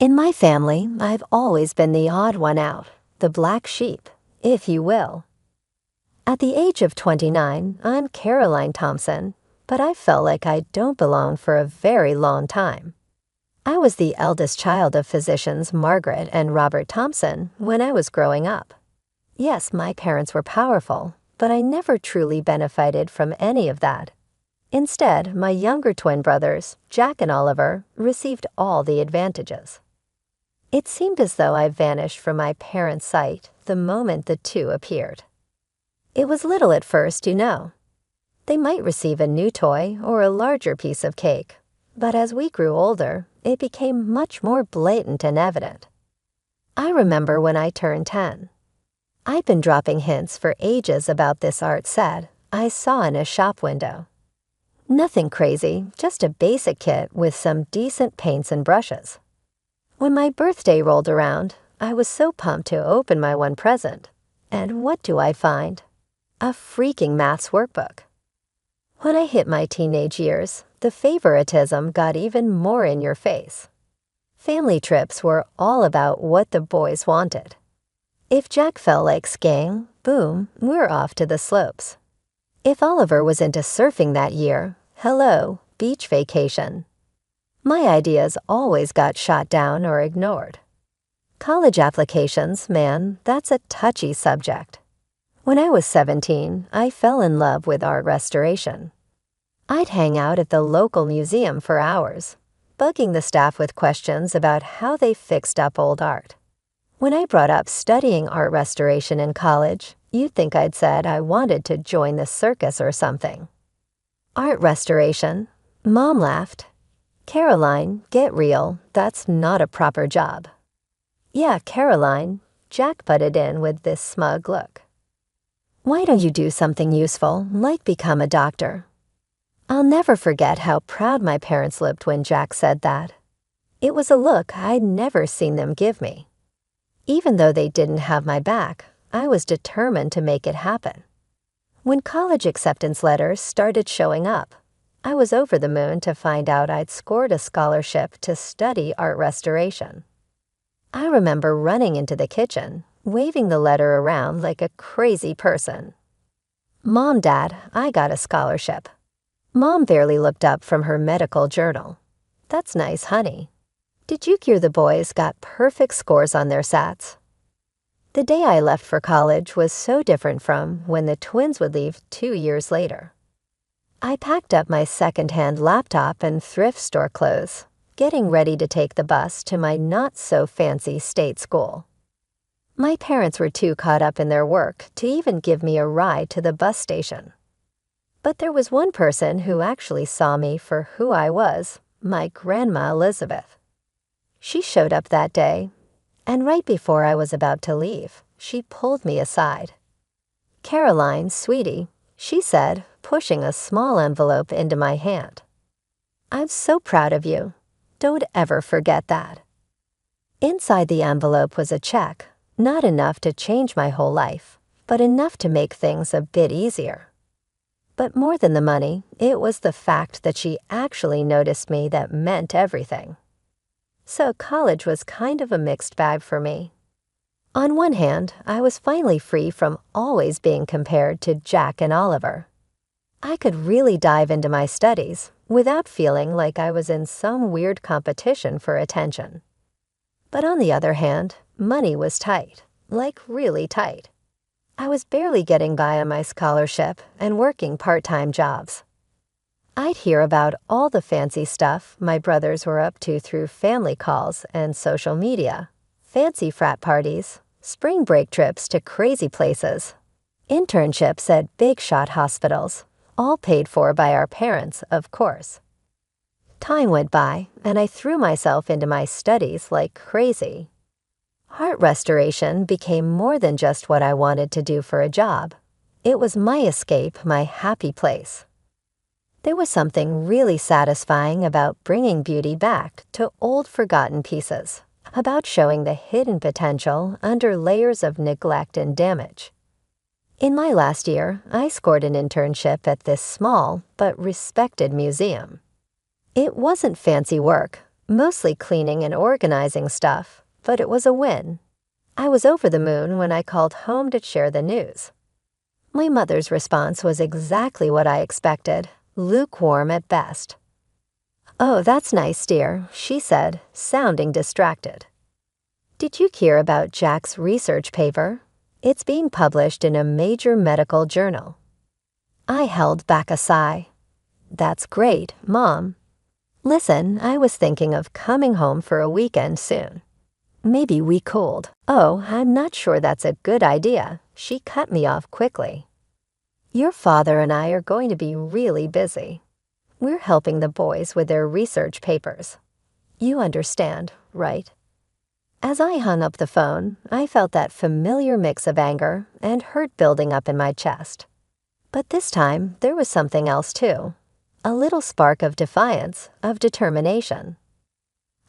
In my family, I've always been the odd one out, the black sheep, if you will. At the age of 29, I'm Caroline Thompson, but I felt like I don't belong for a very long time. I was the eldest child of physicians Margaret and Robert Thompson when I was growing up. Yes, my parents were powerful, but I never truly benefited from any of that. Instead, my younger twin brothers, Jack and Oliver, received all the advantages. It seemed as though I vanished from my parents' sight the moment the two appeared. It was little at first, you know. They might receive a new toy or a larger piece of cake, but as we grew older, it became much more blatant and evident. I remember when I turned 10. I'd been dropping hints for ages about this art set I saw in a shop window. Nothing crazy, just a basic kit with some decent paints and brushes. When my birthday rolled around, I was so pumped to open my one present. And what do I find? A freaking maths workbook. When I hit my teenage years, the favoritism got even more in your face. Family trips were all about what the boys wanted. If Jack felt like skiing, boom, we're off to the slopes. If Oliver was into surfing that year, hello, beach vacation. My ideas always got shot down or ignored. College applications, man, that's a touchy subject. When I was 17, I fell in love with art restoration. I'd hang out at the local museum for hours, bugging the staff with questions about how they fixed up old art. When I brought up studying art restoration in college, you'd think I'd said I wanted to join the circus or something. Art restoration? Mom laughed. Caroline, get real, that's not a proper job. Yeah, Caroline, Jack butted in with this smug look. Why don't you do something useful, like become a doctor? I'll never forget how proud my parents looked when Jack said that. It was a look I'd never seen them give me. Even though they didn't have my back, I was determined to make it happen. When college acceptance letters started showing up, I was over the moon to find out I'd scored a scholarship to study art restoration. I remember running into the kitchen, waving the letter around like a crazy person. Mom, Dad, I got a scholarship. Mom barely looked up from her medical journal. That's nice, honey. Did you hear the boys got perfect scores on their SATs? The day I left for college was so different from when the twins would leave 2 years later. I packed up my second-hand laptop and thrift store clothes, getting ready to take the bus to my not-so-fancy state school. My parents were too caught up in their work to even give me a ride to the bus station. But there was one person who actually saw me for who I was, my Grandma Elizabeth. She showed up that day, and right before I was about to leave, she pulled me aside. Caroline, sweetie, she said, pushing a small envelope into my hand. I'm so proud of you. Don't ever forget that. Inside the envelope was a check, not enough to change my whole life, but enough to make things a bit easier. But more than the money, it was the fact that she actually noticed me that meant everything. So college was kind of a mixed bag for me. On one hand, I was finally free from always being compared to Jack and Oliver. I could really dive into my studies without feeling like I was in some weird competition for attention. But on the other hand, money was tight, like really tight. I was barely getting by on my scholarship and working part-time jobs. I'd hear about all the fancy stuff my brothers were up to through family calls and social media, fancy frat parties, spring break trips to crazy places, internships at big-shot hospitals, all paid for by our parents, of course. Time went by, and I threw myself into my studies like crazy. Art restoration became more than just what I wanted to do for a job. It was my escape, my happy place. There was something really satisfying about bringing beauty back to old forgotten pieces, about showing the hidden potential under layers of neglect and damage. In my last year, I scored an internship at this small but respected museum. It wasn't fancy work, Mostly cleaning and organizing stuff, but it was a win. I was over the moon when I called home to share the news. My mother's response was exactly what I expected, lukewarm at best. "Oh, that's nice, dear," she said, sounding distracted. "Did you hear about Jack's research paper? It's being published in a major medical journal." I held back a sigh. "That's great, Mom. Listen, I was thinking of coming home for a weekend soon. Maybe we could." "Oh, I'm not sure that's a good idea," she cut me off quickly. "Your father and I are going to be really busy. We're helping the boys with their research papers. You understand, right?" As I hung up the phone, I felt that familiar mix of anger and hurt building up in my chest. But this time, there was something else too. A little spark of defiance, of determination.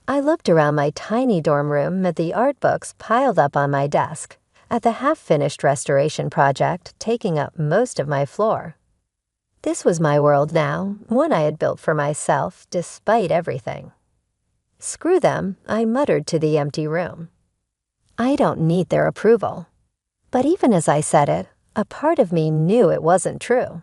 I looked around my tiny dorm room at the art books piled up on my desk, at the half-finished restoration project taking up most of my floor. This was my world now, one I had built for myself despite everything. "Screw them," I muttered to the empty room. "I don't need their approval." But even as I said it, a part of me knew it wasn't true.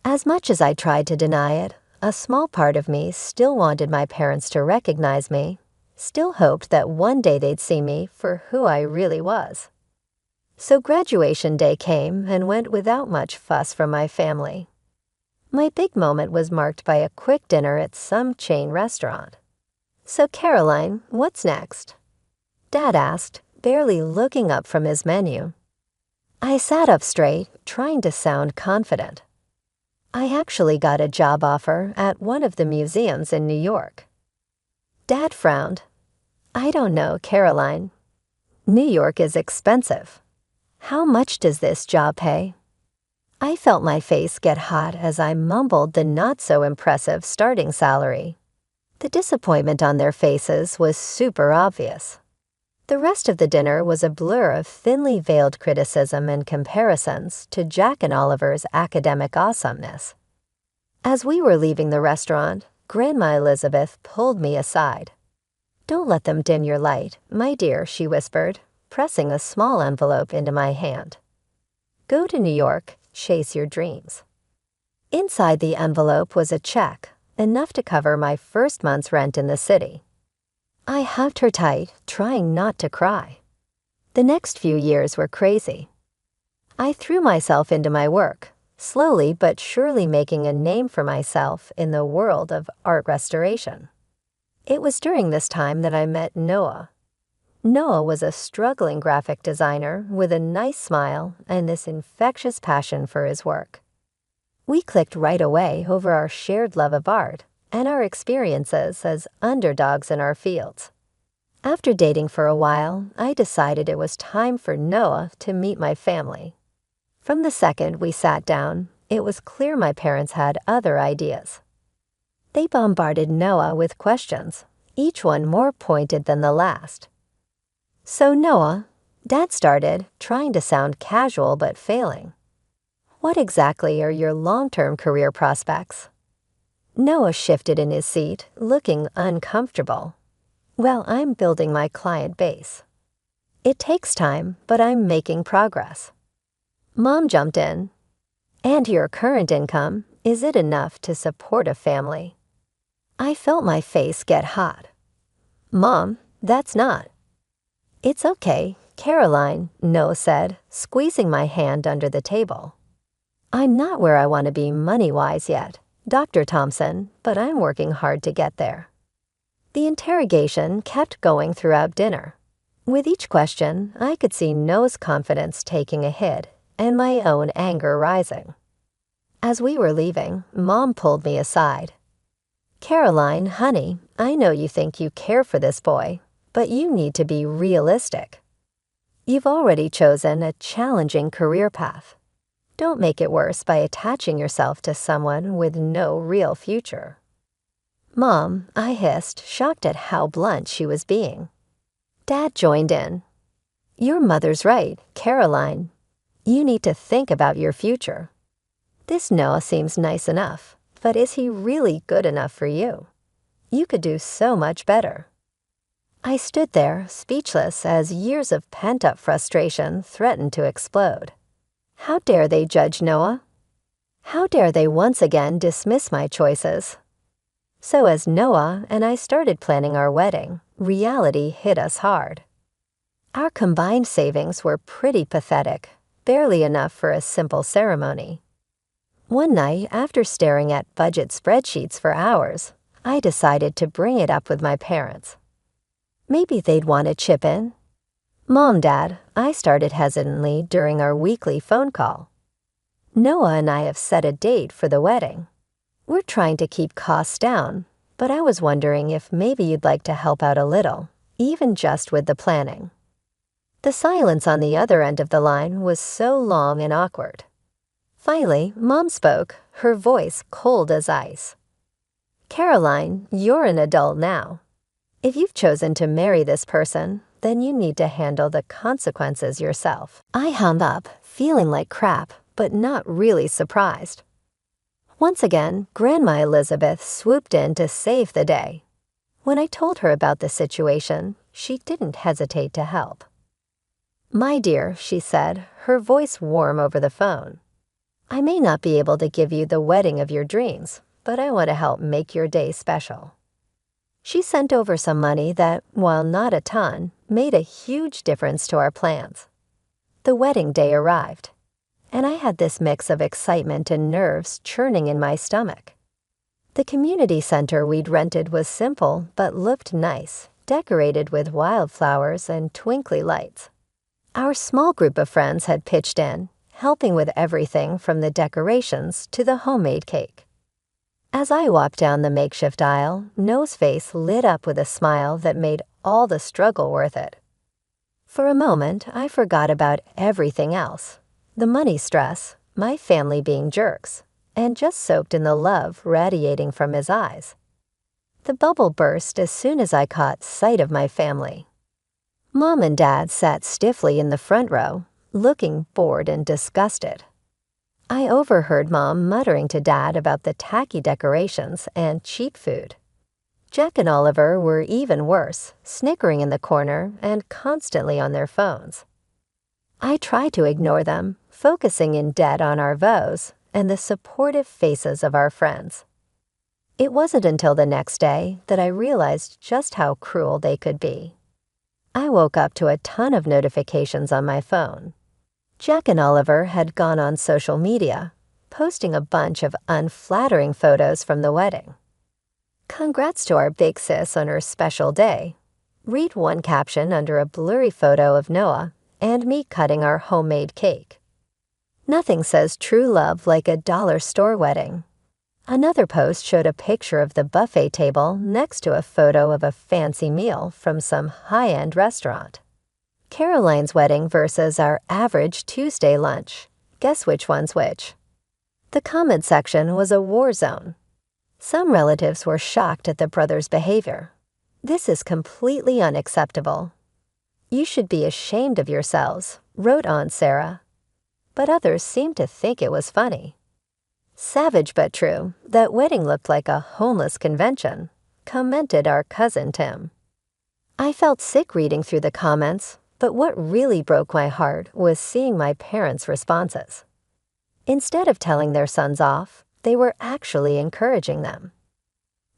As much as I tried to deny it, a small part of me still wanted my parents to recognize me, still hoped that one day they'd see me for who I really was. So graduation day came and went without much fuss from my family. My big moment was marked by a quick dinner at some chain restaurant. "So Caroline, what's next?" Dad asked, barely looking up from his menu. I sat up straight, trying to sound confident. "I actually got a job offer at one of the museums in New York." Dad frowned. "I don't know, Caroline. New York is expensive. How much does this job pay?" I felt my face get hot as I mumbled the not-so-impressive starting salary. The disappointment on their faces was super obvious. The rest of the dinner was a blur of thinly veiled criticism and comparisons to Jack and Oliver's academic awesomeness. As we were leaving the restaurant, Grandma Elizabeth pulled me aside. "Don't let them dim your light, my dear," she whispered, pressing a small envelope into my hand. "Go to New York, chase your dreams." Inside the envelope was a check, enough to cover my first month's rent in the city. I hugged her tight, trying not to cry. The next few years were crazy. I threw myself into my work, slowly but surely making a name for myself in the world of art restoration. It was during this time that I met Noah. Noah was a struggling graphic designer with a nice smile and this infectious passion for his work. We clicked right away over our shared love of art and our experiences as underdogs in our fields. After dating for a while, I decided it was time for Noah to meet my family. From the second we sat down, it was clear my parents had other ideas. They bombarded Noah with questions, each one more pointed than the last. "So Noah," Dad started, trying to sound casual but failing, "what exactly are your long-term career prospects?" Noah shifted in his seat, looking uncomfortable. "Well, I'm building my client base. It takes time, but I'm making progress." Mom jumped in. "And your current income, is it enough to support a family?" I felt my face get hot. "Mom, that's not." "It's okay, Caroline," Noah said, squeezing my hand under the table. "I'm not where I want to be money-wise yet, Dr. Thompson, but I'm working hard to get there." The interrogation kept going throughout dinner. With each question, I could see Noah's confidence taking a hit and my own anger rising. As we were leaving, Mom pulled me aside. "Caroline, honey, I know you think you care for this boy, but you need to be realistic. You've already chosen a challenging career path. Don't make it worse by attaching yourself to someone with no real future." "Mom," I hissed, shocked at how blunt she was being. Dad joined in. "Your mother's right, Caroline. You need to think about your future. This Noah seems nice enough, but is he really good enough for you? You could do so much better." I stood there, speechless, as years of pent-up frustration threatened to explode. How dare they judge Noah? How dare they once again dismiss my choices? So as Noah and I started planning our wedding, reality hit us hard. Our combined savings were pretty pathetic, barely enough for a simple ceremony. One night, after staring at budget spreadsheets for hours, I decided to bring it up with my parents. Maybe they'd want to chip in. "Mom, Dad," I started hesitantly during our weekly phone call. "Noah and I have set a date for the wedding. We're trying to keep costs down, but I was wondering if maybe you'd like to help out a little, even just with the planning." The silence on the other end of the line was so long and awkward. Finally, Mom spoke, her voice cold as ice. "Caroline, you're an adult now. If you've chosen to marry this person, then you need to handle the consequences yourself." I hung up, feeling like crap, but not really surprised. Once again, Grandma Elizabeth swooped in to save the day. When I told her about the situation, she didn't hesitate to help. "My dear," she said, her voice warm over the phone, "I may not be able to give you the wedding of your dreams, but I want to help make your day special." She sent over some money that, while not a ton, made a huge difference to our plans. The wedding day arrived, and I had this mix of excitement and nerves churning in my stomach. The community center we'd rented was simple but looked nice, decorated with wildflowers and twinkly lights. Our small group of friends had pitched in, helping with everything from the decorations to the homemade cake. As I walked down the makeshift aisle, Noah's face lit up with a smile that made all the struggle worth it. For a moment, I forgot about everything else, the money stress, my family being jerks, and just soaked in the love radiating from his eyes. The bubble burst as soon as I caught sight of my family. Mom and Dad sat stiffly in the front row, looking bored and disgusted. I overheard Mom muttering to Dad about the tacky decorations and cheap food. Jack and Oliver were even worse, snickering in the corner and constantly on their phones. I tried to ignore them, focusing in dead on our vows and the supportive faces of our friends. It wasn't until the next day that I realized just how cruel they could be. I woke up to a ton of notifications on my phone. Jack and Oliver had gone on social media, posting a bunch of unflattering photos from the wedding. "Congrats to our big sis on her special day." Read one caption under a blurry photo of Noah and me cutting our homemade cake. "Nothing says true love like a dollar store wedding." Another post showed a picture of the buffet table next to a photo of a fancy meal from some high-end restaurant. Caroline's wedding versus our average Tuesday lunch. Guess which one's which? The comment section was a war zone. Some relatives were shocked at the brothers' behavior. "This is completely unacceptable. You should be ashamed of yourselves," wrote Aunt Sarah. But others seemed to think it was funny. "Savage but true, that wedding looked like a homeless convention," commented our cousin Tim. I felt sick reading through the comments, but what really broke my heart was seeing my parents' responses. Instead of telling their sons off, they were actually encouraging them.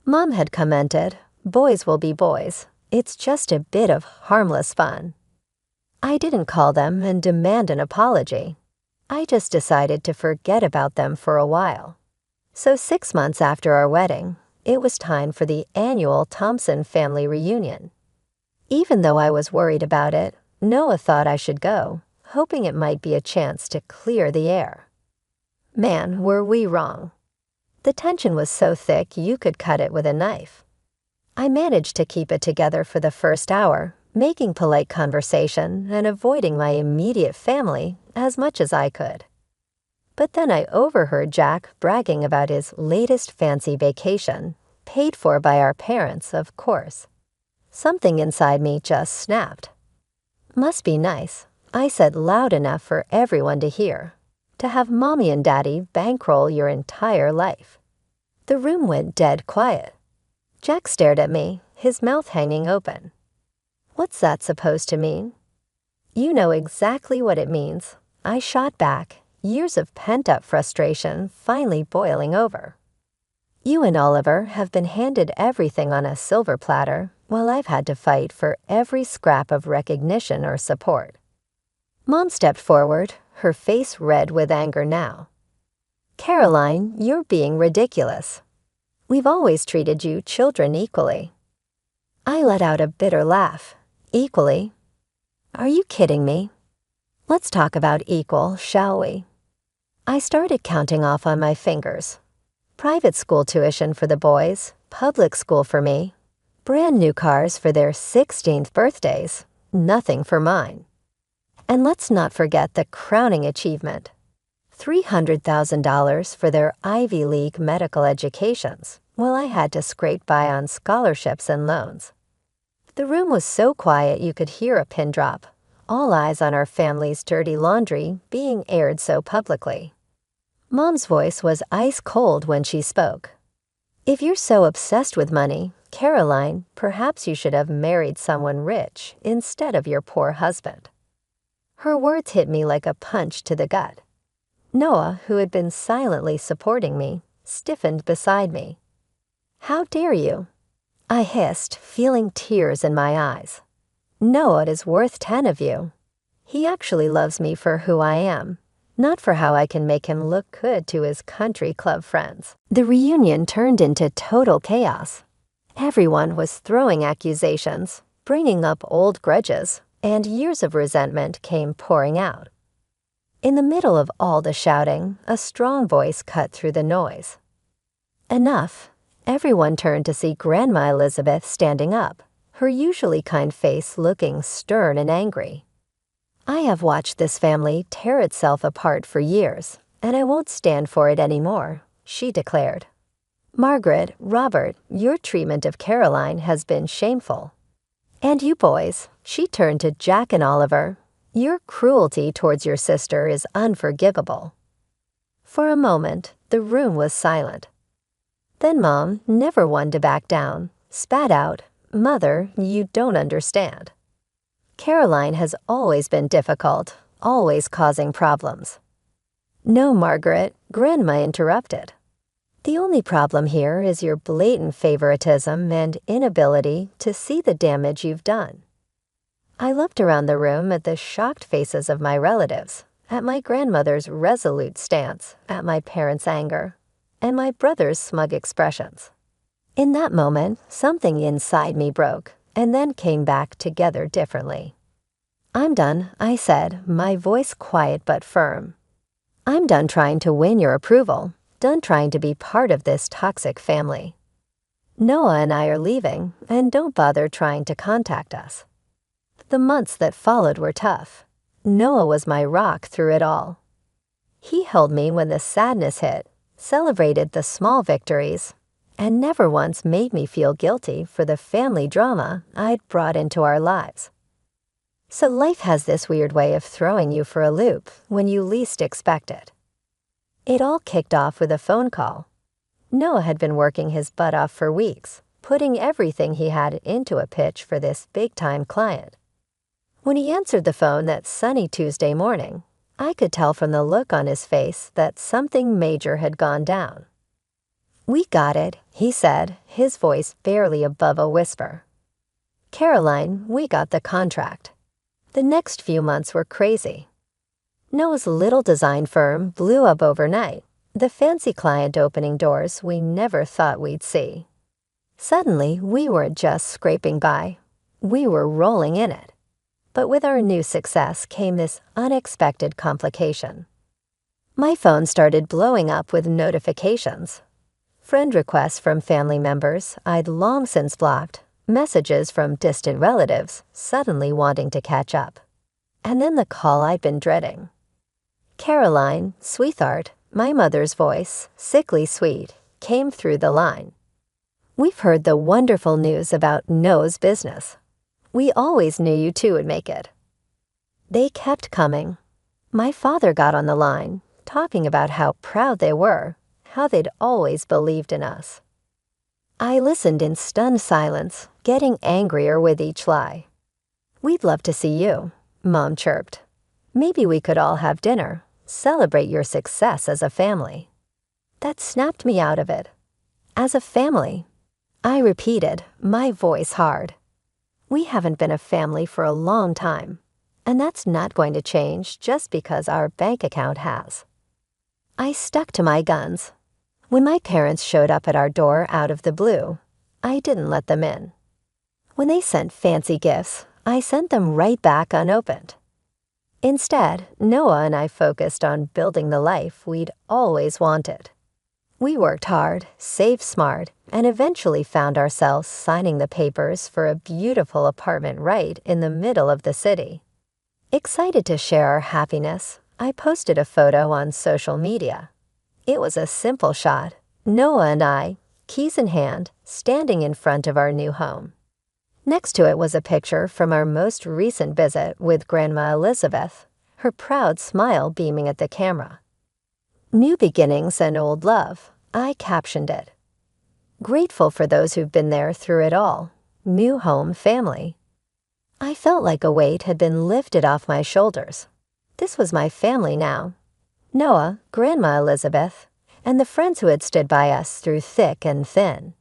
Mom had commented, "Boys will be boys. It's just a bit of harmless fun." I didn't call them and demand an apology. I just decided to forget about them for a while. So 6 months after our wedding, it was time for the annual Thompson family reunion. Even though I was worried about it, Noah thought I should go, hoping it might be a chance to clear the air. Man, were we wrong. The tension was so thick you could cut it with a knife. I managed to keep it together for the first hour, making polite conversation and avoiding my immediate family as much as I could. But then I overheard Jack bragging about his latest fancy vacation, paid for by our parents, of course. Something inside me just snapped. "Must be nice," I said loud enough for everyone to hear, "to have Mommy and Daddy bankroll your entire life." The room went dead quiet. Jack stared at me, his mouth hanging open. What's that supposed to mean? You know exactly what it means. I shot back, years of pent-up frustration finally boiling over. You and Oliver have been handed everything on a silver platter, while I've had to fight for every scrap of recognition or support. Mom stepped forward, her face red with anger now. Caroline, you're being ridiculous. We've always treated you children equally. I let out a bitter laugh. Equally? Are you kidding me? Let's talk about equal, shall we? I started counting off on my fingers. Private school tuition for the boys, public school for me, brand new cars for their 16th birthdays, nothing for mine. And let's not forget the crowning achievement. $300,000 for their Ivy League medical educations, while I had to scrape by on scholarships and loans. The room was so quiet you could hear a pin drop, all eyes on our family's dirty laundry being aired so publicly. Mom's voice was ice cold when she spoke. If you're so obsessed with money, Caroline, perhaps you should have married someone rich instead of your poor husband. Her words hit me like a punch to the gut. Noah, who had been silently supporting me, stiffened beside me. How dare you? I hissed, feeling tears in my eyes. Noah is worth 10 of you. He actually loves me for who I am, not for how I can make him look good to his country club friends. The reunion turned into total chaos. Everyone was throwing accusations, bringing up old grudges, and years of resentment came pouring out. In the middle of all the shouting, a strong voice cut through the noise. Enough. Everyone turned to see Grandma Elizabeth standing up, her usually kind face looking stern and angry. I have watched this family tear itself apart for years, and I won't stand for it anymore, she declared. Margaret, Robert, your treatment of Caroline has been shameful. And you boys, she turned to Jack and Oliver, your cruelty towards your sister is unforgivable. For a moment, the room was silent. Then Mom, never one to back down, spat out, Mother, you don't understand. Caroline has always been difficult, always causing problems. No, Margaret, Grandma interrupted. The only problem here is your blatant favoritism and inability to see the damage you've done. I looked around the room at the shocked faces of my relatives, at my grandmother's resolute stance, at my parents' anger, and my brother's smug expressions. In that moment, something inside me broke, and then came back together differently. I'm done, I said, my voice quiet but firm. I'm done trying to win your approval, done trying to be part of this toxic family. Noah and I are leaving, and don't bother trying to contact us. The months that followed were tough. Noah was my rock through it all. He held me when the sadness hit, celebrated the small victories, and never once made me feel guilty for the family drama I'd brought into our lives. So life has this weird way of throwing you for a loop when you least expect it. It all kicked off with a phone call. Noah had been working his butt off for weeks, putting everything he had into a pitch for this big-time client. When he answered the phone that sunny Tuesday morning, I could tell from the look on his face that something major had gone down. We got it, he said, his voice barely above a whisper. Caroline, we got the contract. The next few months were crazy. Noah's little design firm blew up overnight, the fancy client opening doors we never thought we'd see. Suddenly, we weren't just scraping by. We were rolling in it. But with our new success came this unexpected complication. My phone started blowing up with notifications. Friend requests from family members I'd long since blocked, messages from distant relatives suddenly wanting to catch up. And then the call I'd been dreading. Caroline, sweetheart, my mother's voice, sickly sweet, came through the line. We've heard the wonderful news about Noah's business. We always knew you two would make it. They kept coming. My father got on the line, talking about how proud they were, how they'd always believed in us. I listened in stunned silence, getting angrier with each lie. "We'd love to see you," Mom chirped. "Maybe we could all have dinner, celebrate your success as a family." That snapped me out of it. "As a family," I repeated, my voice hard. "We haven't been a family for a long time, and that's not going to change just because our bank account has." I stuck to my guns. When my parents showed up at our door out of the blue, I didn't let them in. When they sent fancy gifts, I sent them right back unopened. Instead, Noah and I focused on building the life we'd always wanted. We worked hard, saved smart, and eventually found ourselves signing the papers for a beautiful apartment right in the middle of the city. Excited to share our happiness, I posted a photo on social media. It was a simple shot, Noah and I, keys in hand, standing in front of our new home. Next to it was a picture from our most recent visit with Grandma Elizabeth, her proud smile beaming at the camera. "New beginnings and old love," I captioned it. "Grateful for those who've been there through it all. New home family." I felt like a weight had been lifted off my shoulders. This was my family now. Noah, Grandma Elizabeth, and the friends who had stood by us through thick and thin.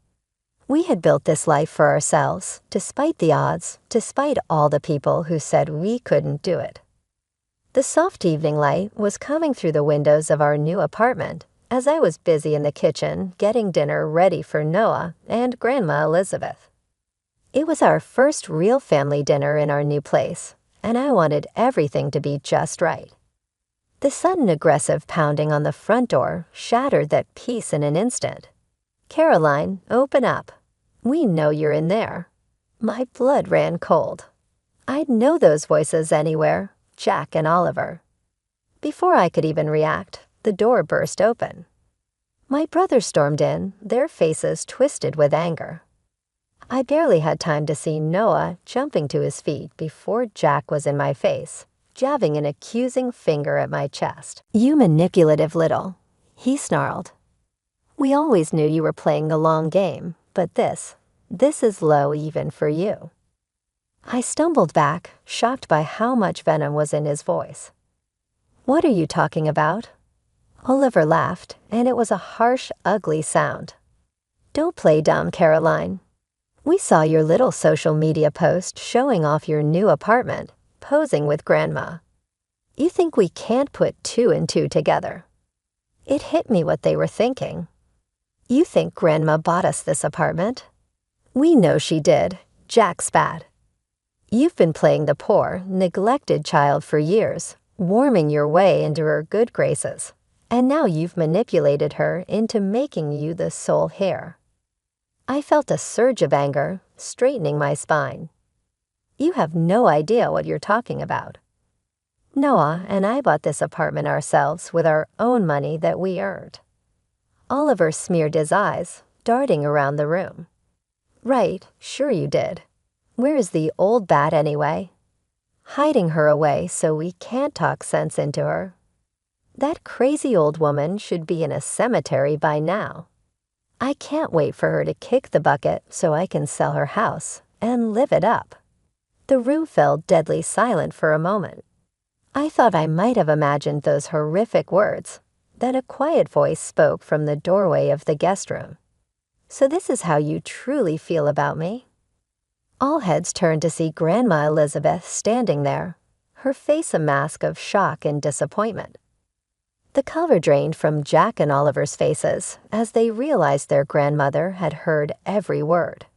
We had built this life for ourselves, despite the odds, despite all the people who said we couldn't do it. The soft evening light was coming through the windows of our new apartment as I was busy in the kitchen getting dinner ready for Noah and Grandma Elizabeth. It was our first real family dinner in our new place, and I wanted everything to be just right. The sudden aggressive pounding on the front door shattered that peace in an instant. "Caroline, open up. We know you're in there." My blood ran cold. I'd know those voices anywhere, Jack and Oliver. Before I could even react, the door burst open. My brothers stormed in, their faces twisted with anger. I barely had time to see Noah jumping to his feet before Jack was in my face, jabbing an accusing finger at my chest. "You manipulative little," he snarled. "We always knew you were playing the long game, but this is low even for you." I stumbled back, shocked by how much venom was in his voice. "What are you talking about?" Oliver laughed, and it was a harsh, ugly sound. "Don't play dumb, Caroline. We saw your little social media post showing off your new apartment, posing with Grandma. You think we can't put two and two together?" It hit me what they were thinking. "You think Grandma bought us this apartment?" "We know she did," Jack spat. "You've been playing the poor, neglected child for years, warming your way into her good graces, and now you've manipulated her into making you the sole heir." I felt a surge of anger, straightening my spine. "You have no idea what you're talking about. Noah and I bought this apartment ourselves with our own money that we earned." Oliver smeared his eyes, darting around the room. "Right, sure you did. Where is the old bat anyway? Hiding her away so we can't talk sense into her. That crazy old woman should be in a cemetery by now. I can't wait for her to kick the bucket so I can sell her house and live it up." The room fell deadly silent for a moment. I thought I might have imagined those horrific words. Then a quiet voice spoke from the doorway of the guest room. "So this is how you truly feel about me?" All heads turned to see Grandma Elizabeth standing there, her face a mask of shock and disappointment. The color drained from Jack and Oliver's faces as they realized their grandmother had heard every word.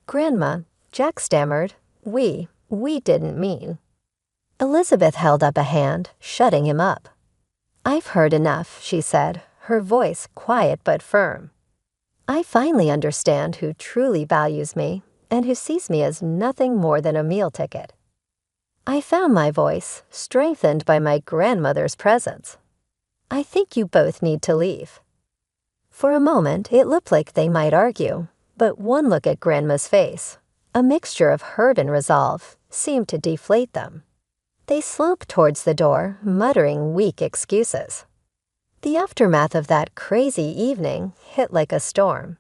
"Grandma," Jack stammered, we didn't mean." Elizabeth held up a hand, shutting him up. "I've heard enough," she said, her voice quiet but firm. "I finally understand who truly values me and who sees me as nothing more than a meal ticket." I found my voice, strengthened by my grandmother's presence. "I think you both need to leave." For a moment, it looked like they might argue, but one look at Grandma's face, a mixture of hurt and resolve, seemed to deflate them. They sloped towards the door, muttering weak excuses. The aftermath of that crazy evening hit like a storm.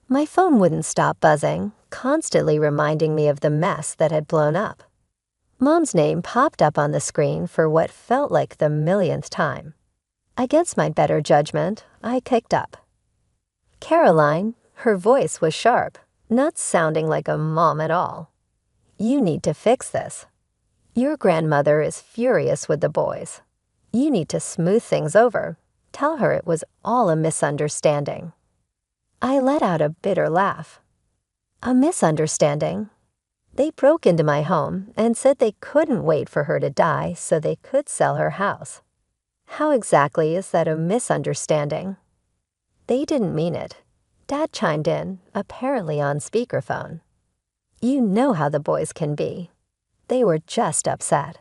My phone wouldn't stop buzzing, constantly reminding me of the mess that had blown up. Mom's name popped up on the screen for what felt like the millionth time. Against my better judgment, I picked up. Caroline, her voice was sharp, not sounding like a mom at all. You need to fix this. Your grandmother is furious with the boys. You need to smooth things over. Tell her it was all a misunderstanding. I let out a bitter laugh. A misunderstanding? They broke into my home and said they couldn't wait for her to die so they could sell her house. How exactly is that a misunderstanding? They didn't mean it. Dad chimed in, apparently on speakerphone. You know how the boys can be. They were just upset.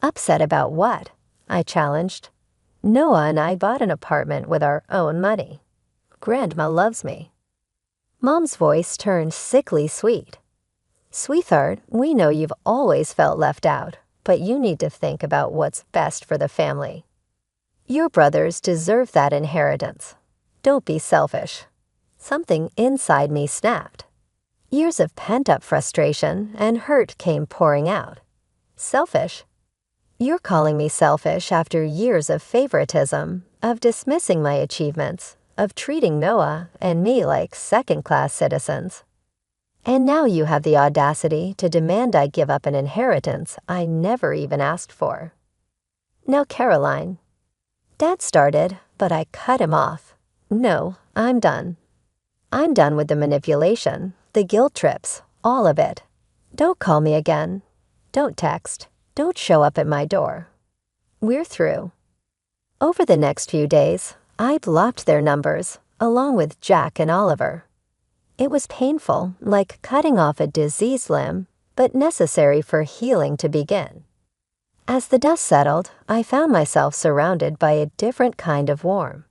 Upset about what? I challenged. Noah and I bought an apartment with our own money. Grandma loves me. Mom's voice turned sickly sweet. Sweetheart, we know you've always felt left out, but you need to think about what's best for the family. Your brothers deserve that inheritance. Don't be selfish. Something inside me snapped. Years of pent-up frustration and hurt came pouring out. Selfish? You're calling me selfish after years of favoritism, of dismissing my achievements, of treating Noah and me like second-class citizens. And now you have the audacity to demand I give up an inheritance I never even asked for. Now, Caroline. Dad started, but I cut him off. No, I'm done. I'm done with the manipulation, the guilt trips, all of it. Don't call me again. Don't text. Don't show up at my door. We're through. Over the next few days, I blocked their numbers, along with Jack and Oliver. It was painful, like cutting off a diseased limb, but necessary for healing to begin. As the dust settled, I found myself surrounded by a different kind of warmth.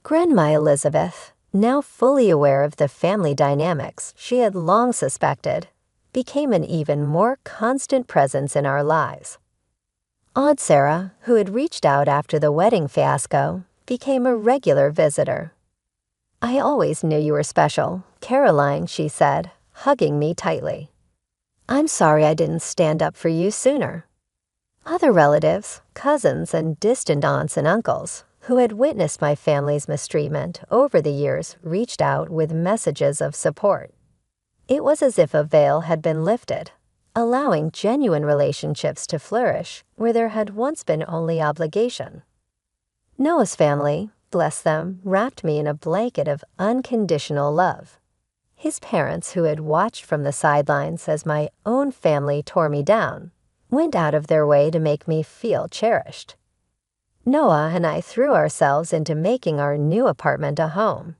Grandma Elizabeth, now fully aware of the family dynamics she had long suspected, became an even more constant presence in our lives. Aunt Sarah, who had reached out after the wedding fiasco, became a regular visitor. I always knew you were special, Caroline, she said, hugging me tightly. I'm sorry I didn't stand up for you sooner. Other relatives, cousins, and distant aunts and uncles, who had witnessed my family's mistreatment over the years, reached out with messages of support. It was as if a veil had been lifted, allowing genuine relationships to flourish where there had once been only obligation. Noah's family, bless them, wrapped me in a blanket of unconditional love. His parents, who had watched from the sidelines as my own family tore me down, went out of their way to make me feel cherished. Noah and I threw ourselves into making our new apartment a home.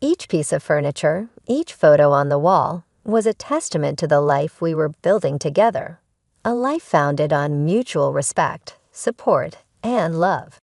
Each piece of furniture, each photo on the wall, was a testament to the life we were building together, a life founded on mutual respect, support, and love.